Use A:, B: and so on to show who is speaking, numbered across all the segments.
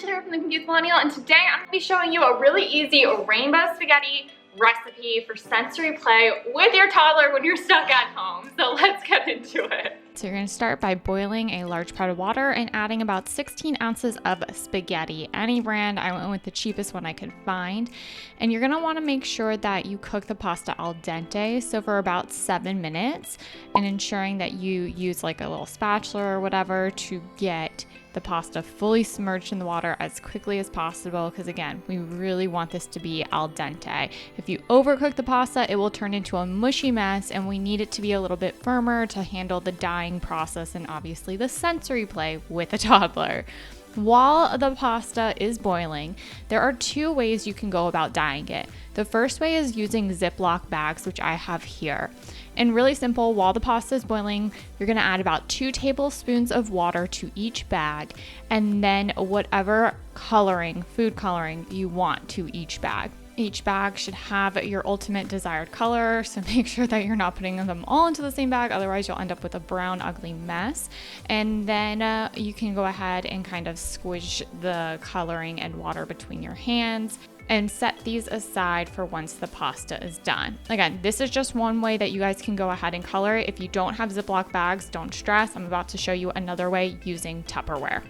A: Rachel here from the Confused Millennial, and today I'm going to be showing you a really easy rainbow spaghetti recipe for sensory play with your toddler when you're stuck at home. So let's get into it.
B: So you're going to start by boiling a large pot of water and adding about 16 ounces of spaghetti. Any brand, I went with the cheapest one I could find. And you're going to want to make sure that you cook the pasta al dente, so for about 7 minutes, and ensuring that you use like a little spatula or whatever to get the pasta fully submerged in the water as quickly as possible, because again, we really want this to be al dente. If you overcook the pasta, it will turn into a mushy mess, and we need it to be a little bit firmer to handle the dyeing process and obviously the sensory play with a toddler. While the pasta is boiling, there are 2 ways you can go about dyeing it. The first way is using ziplock bags, which I have here. And really simple, while the pasta is boiling, you're gonna add about 2 tablespoons of water to each bag, and then whatever coloring, food coloring you want to each bag. Each bag should have your ultimate desired color, so make sure that you're not putting them all into the same bag, otherwise you'll end up with a brown, ugly mess. And then you can go ahead and kind of squish the coloring and water between your hands and set these aside for once the pasta is done. Again, this is just one way that you guys can go ahead and color it. If you don't have Ziploc bags, don't stress. I'm about to show you another way using Tupperware.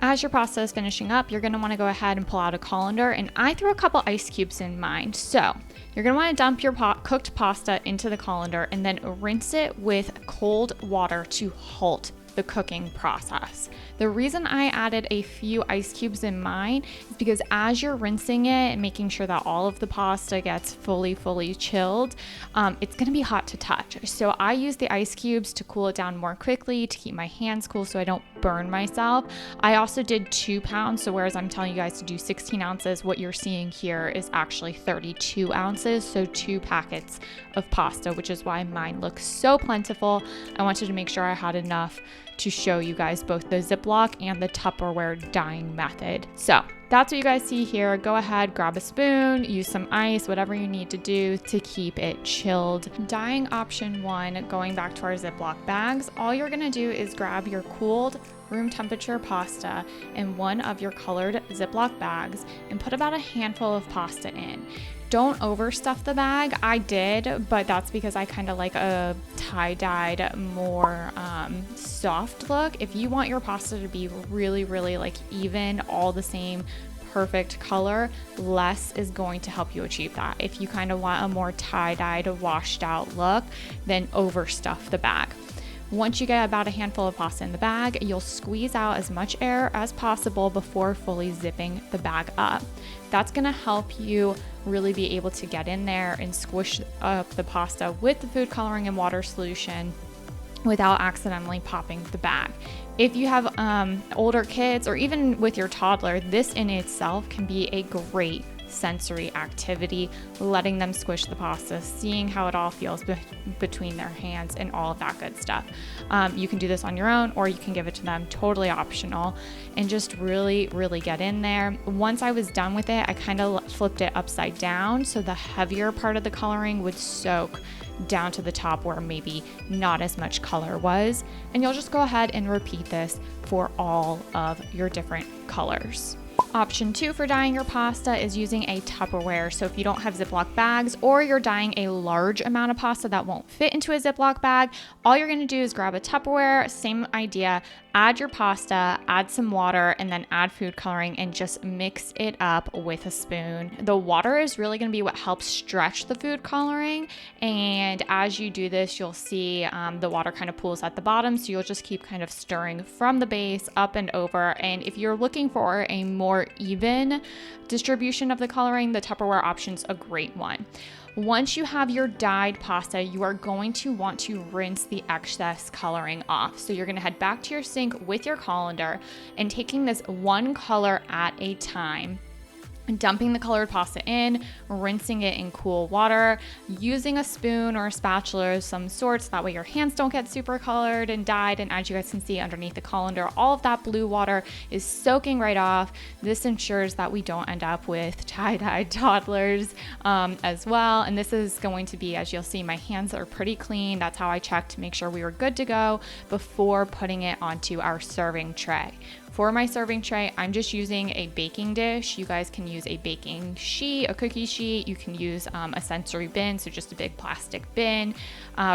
B: As your pasta is finishing up, you're gonna wanna go ahead and pull out a colander, and I threw a couple ice cubes in mine. So you're gonna wanna dump your cooked pasta into the colander and then rinse it with cold water to halt the cooking process. The reason I added a few ice cubes in mine is because as you're rinsing it and making sure that all of the pasta gets fully chilled, it's gonna be hot to touch. So I use the ice cubes to cool it down more quickly, to keep my hands cool so I don't burn myself. I also did 2 pounds, so whereas I'm telling you guys to do 16 ounces, what you're seeing here is actually 32 ounces, so 2 packets of pasta, which is why mine looks so plentiful. I wanted to make sure I had enough to show you guys both the Ziploc and the Tupperware dyeing method. So that's what you guys see here. Go ahead, grab a spoon, use some ice, whatever you need to do to keep it chilled. Dyeing option 1, going back to our Ziploc bags, all you're gonna do is grab your cooled room temperature pasta in one of your colored Ziploc bags and put about a handful of pasta in. Don't overstuff the bag. I did, but that's because I kind of like a tie-dyed, more soft look. If you want your pasta to be really like even, all the same perfect color, less is going to help you achieve that. If you kind of want a more tie-dyed, washed out look, then overstuff the bag. Once you get about a handful of pasta in the bag, you'll squeeze out as much air as possible before fully zipping the bag up. That's gonna help you really be able to get in there and squish up the pasta with the food coloring and water solution without accidentally popping the bag. If you have older kids, or even with your toddler, this in itself can be a great sensory activity, letting them squish the pasta, seeing how it all feels between their hands and all of that good stuff. You can do this on your own, or you can give it to them, totally optional, and just really get in there. Once I was done with it, I kind of flipped it upside down so the heavier part of the coloring would soak down to the top where maybe not as much color was, and you'll just go ahead and repeat this for all of your different colors. Option 2 for dyeing your pasta is using a Tupperware. So if you don't have Ziploc bags, or you're dyeing a large amount of pasta that won't fit into a Ziploc bag, all you're gonna do is grab a Tupperware, same idea, add your pasta, add some water, and then add food coloring and just mix it up with a spoon. The water is really gonna be what helps stretch the food coloring, and as you do this, you'll see the water kind of pools at the bottom, so you'll just keep kind of stirring from the base up and over. And if you're looking for a more even distribution of the coloring, the Tupperware option's a great one. Once you have your dyed pasta, you are going to want to rinse the excess coloring off. So you're gonna head back to your sink with your colander and taking this one color at a time, dumping the colored pasta in, rinsing it in cool water, using a spoon or a spatula of some sorts, that way your hands don't get super colored and dyed. And as you guys can see underneath the colander, all of that blue water is soaking right off. This ensures that we don't end up with tie-dyed toddlers as well. And this is going to be, as you'll see, my hands are pretty clean. That's how I checked to make sure we were good to go before putting it onto our serving tray. for my serving tray, I'm just using a baking dish. You guys can use a baking sheet, a cookie sheet. You can use a sensory bin, so just a big plastic bin.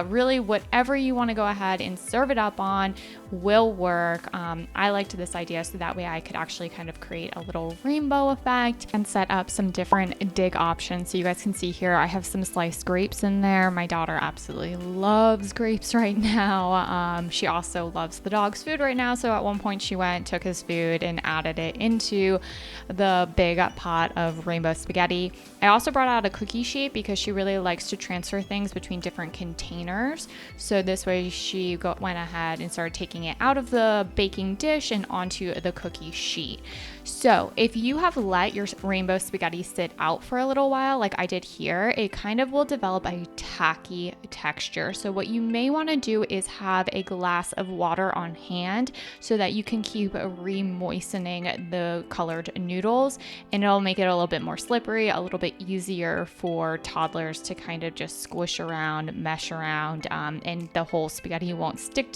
B: Really, whatever you want to go ahead and serve it up on will work. I liked this idea so that way I could actually kind of create a little rainbow effect and set up some different dig options. So you guys can see here, I have some sliced grapes in there. My daughter absolutely loves grapes right now. She also loves the dog's food right now. So at one point she went, took his food and added it into the big pot of rainbow spaghetti. I also brought out a cookie sheet because she really likes to transfer things between different containers. So this way she went ahead and started taking it out of the baking dish and onto the cookie sheet. So if you have let your rainbow spaghetti sit out for a little while, like I did here, it kind of will develop a tacky texture. So what you may want to do is have a glass of water on hand so that you can keep re-moistening the colored noodles, and it'll make it a little bit more slippery, a little bit easier for toddlers to kind of just squish around, mesh around, and the whole spaghetti won't stick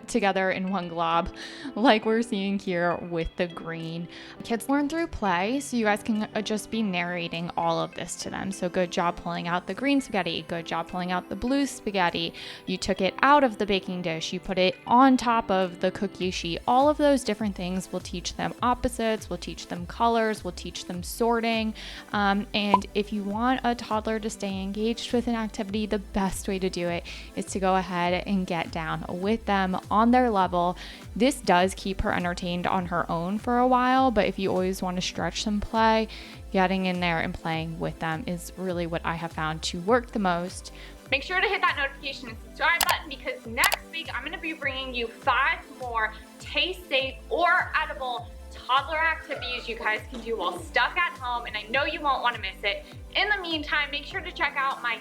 B: together in one glob like we're seeing here with the green. Kids learn through play, so you guys can just be narrating all of this to them. So good job pulling out the green spaghetti, good job pulling out the blue spaghetti. You took it out of the baking dish, you put it on top of the cookie sheet. All of those different things will teach them opposites, will teach them colors, will teach them sorting. And if you want a toddler to stay engaged with an activity, the best way to do it is to go ahead and get down with them on their level. This does keep her entertained on her own for a while, but if you always want to stretch some play, getting in there and playing with them is really what I have found to work the most.
A: Make sure to hit that notification and subscribe button because next week I'm going to be bringing you 5 more taste safe or edible toddler activities you guys can do while stuck at home, and I know you won't want to miss it. In the meantime, make sure to check out my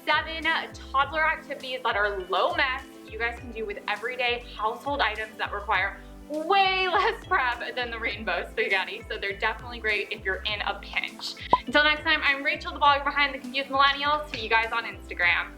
A: 7 toddler activities that are low mess you guys can do with everyday household items that require way less prep than the rainbow spaghetti, so they're definitely great if you're in a pinch. Until next time, I'm Rachel, the blogger behind the Confused Millennial. See you guys on Instagram.